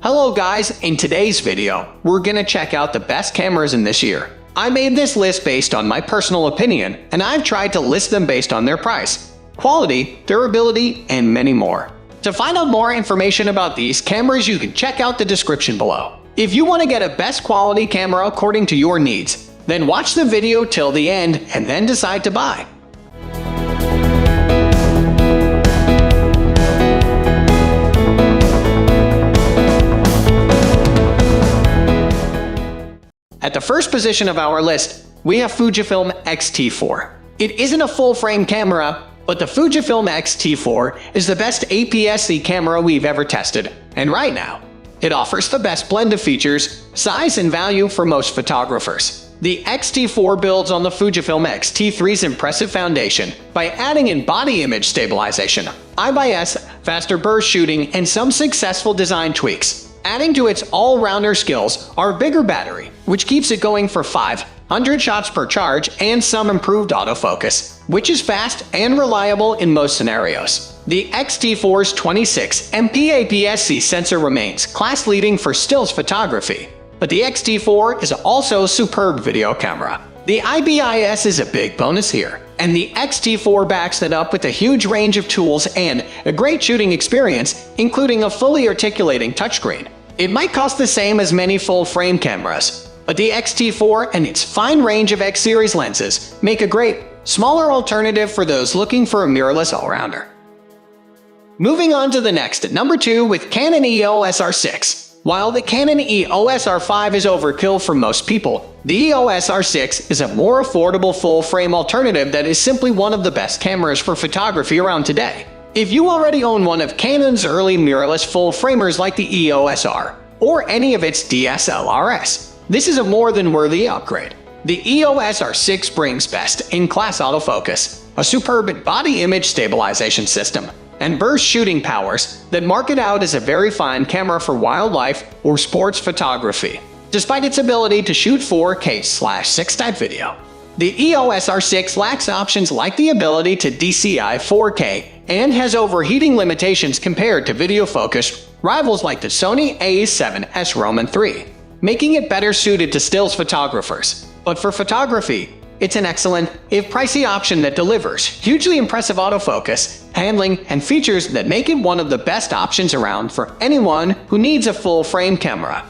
Hello guys, in today's video, we're gonna check out the best cameras in this year. I made this list based on my personal opinion, and I've tried to list them based on their price, quality, durability, and many more. To find out more information about these cameras, you can check out the description below. If you want to get a best quality camera according to your needs, then watch the video till the end and then decide to buy. At the first position of our list, we have Fujifilm X-T4. It isn't a full-frame camera, but the Fujifilm X-T4 is the best APS-C camera we've ever tested, and right now, it offers the best blend of features, size, and value for most photographers. The X-T4 builds on the Fujifilm X-T3's impressive foundation by adding in body image stabilization, IBIS, faster burst shooting, and some successful design tweaks. Adding to its all-rounder skills are a bigger battery, which keeps it going for 500 shots per charge, and some improved autofocus, which is fast and reliable in most scenarios. The X-T4's 26MP APS-C sensor remains class-leading for stills photography, but the X-T4 is also a superb video camera. The IBIS is a big bonus here, and the X-T4 backs it up with a huge range of tools and a great shooting experience, including a fully articulating touchscreen. It might cost the same as many full-frame cameras, but the X-T4 and its fine range of X-series lenses make a great, smaller alternative for those looking for a mirrorless all-rounder. Moving on to the next at number 2 with Canon EOS R6. While the Canon EOS R5 is overkill for most people, the EOS R6 is a more affordable full-frame alternative that is simply one of the best cameras for photography around today. If you already own one of Canon's early mirrorless full-framers like the EOS R, or any of its DSLRs, this is a more than worthy upgrade. The EOS R6 brings best-in-class autofocus, a superb body image stabilization system, and burst shooting powers that mark it out as a very fine camera for wildlife or sports photography, despite its ability to shoot 4K/6 type video. The EOS R6 lacks options like the ability to DCI 4K and has overheating limitations compared to video-focused rivals like the Sony A7R IV, making it better suited to stills photographers. But for photography, it's an excellent, if pricey option that delivers hugely impressive autofocus, handling, and features that make it one of the best options around for anyone who needs a full-frame camera.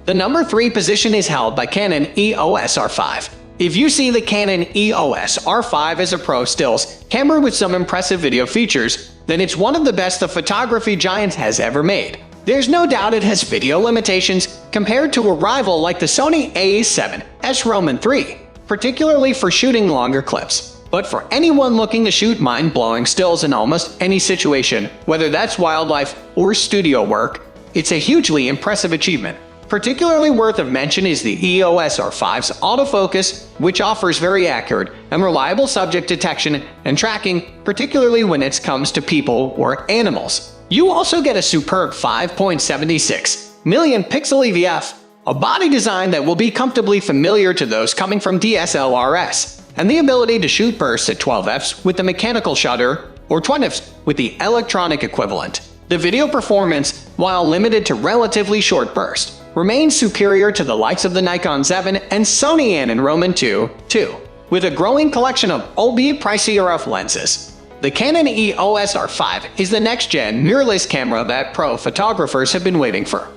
The number 3 position is held by Canon EOS R5. If you see the Canon EOS R5 as a pro stills camera with some impressive video features, then it's one of the best the photography giant has ever made. There's no doubt it has video limitations compared to a rival like the Sony A7R IV, particularly for shooting longer clips. But for anyone looking to shoot mind-blowing stills in almost any situation, whether that's wildlife or studio work, it's a hugely impressive achievement. Particularly worth of mention is the EOS R5's autofocus, which offers very accurate and reliable subject detection and tracking, particularly when it comes to people or animals. You also get a superb 5.76 million pixel EVF, a body design that will be comfortably familiar to those coming from DSLRs, and the ability to shoot bursts at 12fps with the mechanical shutter or 20fps with the electronic equivalent. The video performance, while limited to relatively short bursts, remains superior to the likes of the Nikon Z7 and Sony A7R IV, with a growing collection of albeit pricier RF lenses. The Canon EOS R5 is the next-gen mirrorless camera that pro photographers have been waiting for.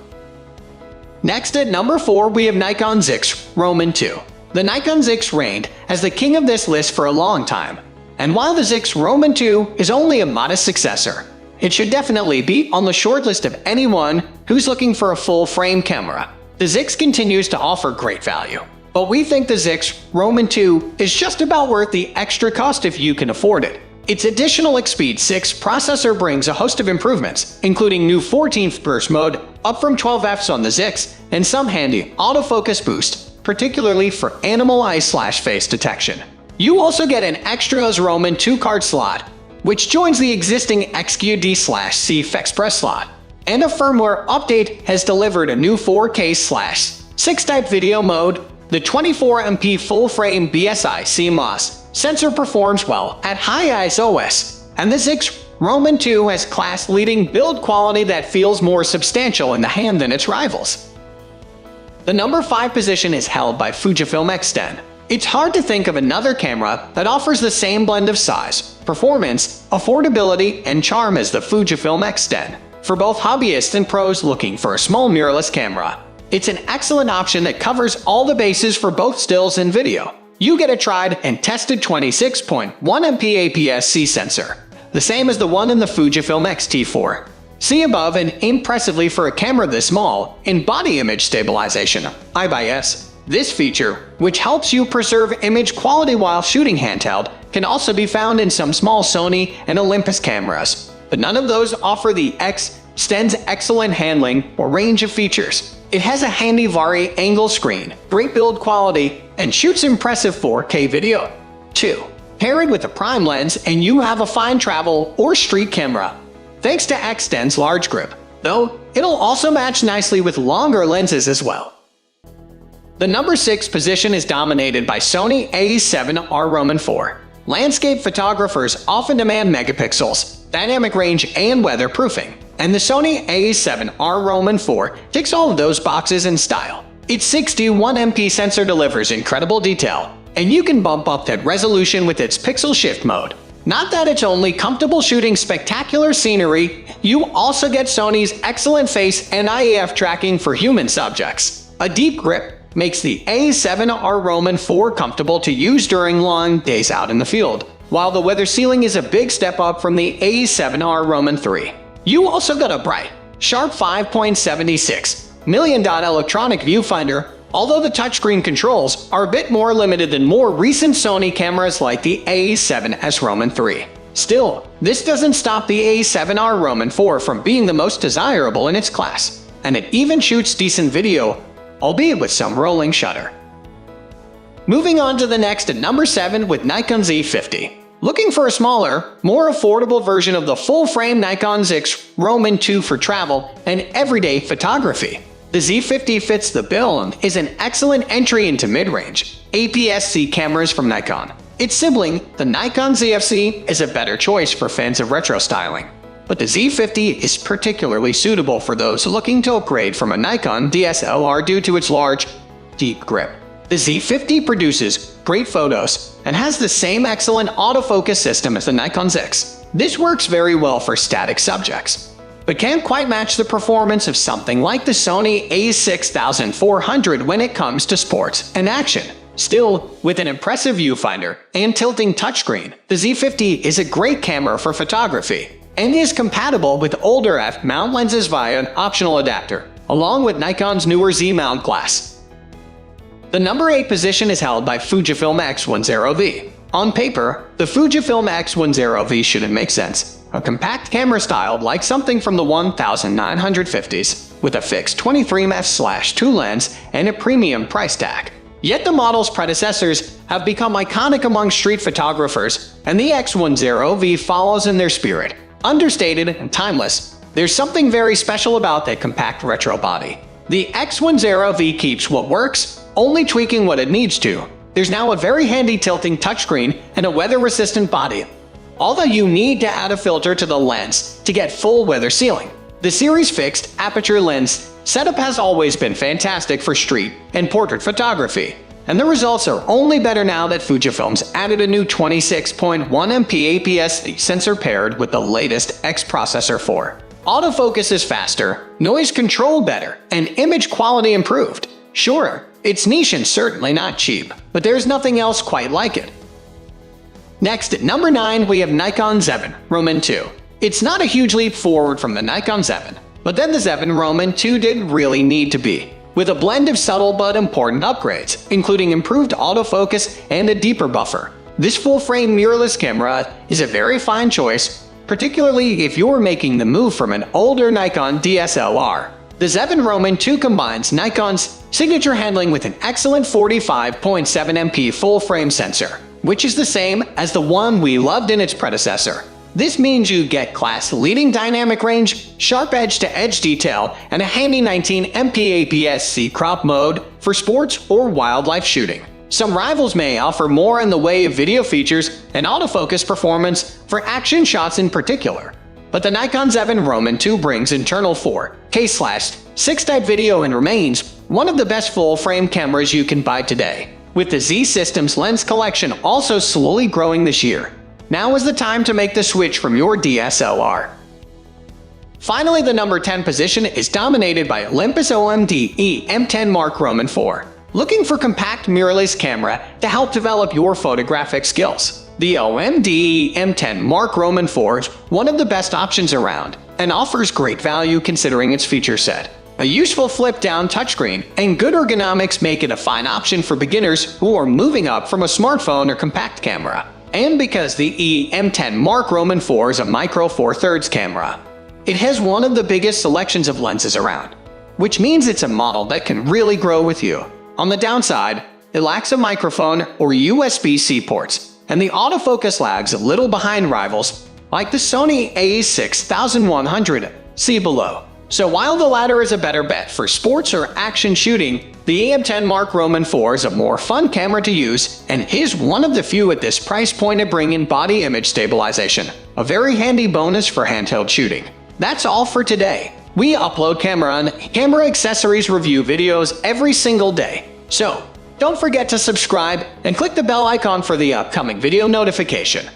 Next at number 4 we have Nikon Z6 II. The Nikon Z6 reigned as the king of this list for a long time, and while the Z6 II is only a modest successor, it should definitely be on the short list of anyone who's looking for a full-frame camera. The Z6 continues to offer great value, but we think the Z6 II is just about worth the extra cost if you can afford it. Its additional X-Speed 6 processor brings a host of improvements, including new 14th burst mode, up from 12fps on the Z6, and some handy autofocus boost, particularly for animal eye/face detection. You also get an extra Z2 card slot, which joins the existing XQD/C Express slot, and a firmware update has delivered a new 4K/6 type video mode. The 24MP full-frame BSI CMOS sensor performs well at high ISOs, and the Z6 Roman II has class-leading build quality that feels more substantial in the hand than its rivals. The number 5 position is held by Fujifilm X-10. It's hard to think of another camera that offers the same blend of size, performance, affordability, and charm as the Fujifilm X-10. For both hobbyists and pros looking for a small mirrorless camera, it's an excellent option that covers all the bases for both stills and video. You get a tried and tested 26.1 MP APS-C sensor, the same as the one in the Fujifilm X-T4. See above, and impressively for a camera this small, in body image stabilization, IBIS. This feature, which helps you preserve image quality while shooting handheld, can also be found in some small Sony and Olympus cameras, but none of those offer the X-10's excellent handling or range of features. It has a handy vari-angle screen, great build quality, and shoots impressive 4K video. 2. Pair it with a prime lens and you have a fine travel or street camera. Thanks to X-10's large grip, though it'll also match nicely with longer lenses as well. The number 6 position is dominated by Sony A7R IV. Landscape photographers often demand megapixels, dynamic range, and weatherproofing, and the Sony A7R IV ticks all of those boxes in style. Its 61 MP sensor delivers incredible detail, and you can bump up that resolution with its pixel shift mode. Not that it's only comfortable shooting spectacular scenery, you also get Sony's excellent face and IEF tracking for human subjects. A deep grip makes the A7R IV comfortable to use during long days out in the field, while the weather sealing is a big step up from the A7R III. You also got a bright, sharp 5.76 million dot electronic viewfinder, although the touchscreen controls are a bit more limited than more recent Sony cameras like the A7S III. Still, this doesn't stop the A7R IV from being the most desirable in its class, and it even shoots decent video, albeit with some rolling shutter. Moving on to the next at number 7 with Nikon Z50. Looking for a smaller, more affordable version of the full-frame Nikon Z6 II for travel and everyday photography? The Z50 fits the bill and is an excellent entry into mid-range APS-C cameras from Nikon. Its sibling, the Nikon ZFC, is a better choice for fans of retro styling, but the Z50 is particularly suitable for those looking to upgrade from a Nikon DSLR due to its large, deep grip. The Z50 produces great photos and has the same excellent autofocus system as the Nikon Z6. This works very well for static subjects, but can't quite match the performance of something like the Sony A6400 when it comes to sports and action. Still, with an impressive viewfinder and tilting touchscreen, the Z50 is a great camera for photography and is compatible with older f-mount lenses via an optional adapter, along with Nikon's newer Z-mount glass. The number 8 position is held by Fujifilm X100V. On paper, the Fujifilm X100V shouldn't make sense. A compact camera styled like something from the 1950s, with a fixed 23mm/2 lens and a premium price tag. Yet the model's predecessors have become iconic among street photographers, and the X100V follows in their spirit. Understated and timeless, there's something very special about that compact retro body. The X100V keeps what works, only tweaking what it needs to. There's now a very handy tilting touchscreen and a weather-resistant body, although you need to add a filter to the lens to get full weather sealing. The series fixed aperture lens setup has always been fantastic for street and portrait photography, and the results are only better now that Fujifilm's added a new 26.1 MP APS-C sensor paired with the latest X processor for autofocus is faster, noise control better, and image quality improved. Sure, it's niche and certainly not cheap, but there's nothing else quite like it. Next, at number 9, we have Nikon Z7 II. It's not a huge leap forward from the Nikon Z7, but then the Z7 II didn't really need to be, with a blend of subtle but important upgrades, including improved autofocus and a deeper buffer. This full-frame mirrorless camera is a very fine choice, particularly if you're making the move from an older Nikon DSLR. The Z7 II combines Nikon's signature handling with an excellent 45.7 MP full-frame sensor, which is the same as the one we loved in its predecessor. This means you get class-leading dynamic range, sharp edge-to-edge detail, and a handy 19 MP APS-C crop mode for sports or wildlife shooting. Some rivals may offer more in the way of video features and autofocus performance for action shots in particular. But the Nikon Z7 II brings internal 4K/6 type video and remains one of the best full-frame cameras you can buy today, with the Z Systems lens collection also slowly growing this year. Now is the time to make the switch from your DSLR. Finally, the number 10 position is dominated by Olympus OMD M10 Mark IV. Looking for compact mirrorless camera to help develop your photographic skills? The OMD M10 Mark IV is one of the best options around and offers great value considering its feature set. A useful flip-down touchscreen and good ergonomics make it a fine option for beginners who are moving up from a smartphone or compact camera. And because the M10 Mark IV is a micro four thirds camera, it has one of the biggest selections of lenses around, which means it's a model that can really grow with you. On the downside, it lacks a microphone or USB-C ports, and the autofocus lags a little behind rivals like the Sony A6100, see below. So while the latter is a better bet for sports or action shooting, the M10 Mark IV is a more fun camera to use and is one of the few at this price point to bring in body image stabilization, a very handy bonus for handheld shooting. That's all for today. We upload camera and camera accessories review videos every single day. So don't forget to subscribe and click the bell icon for the upcoming video notification.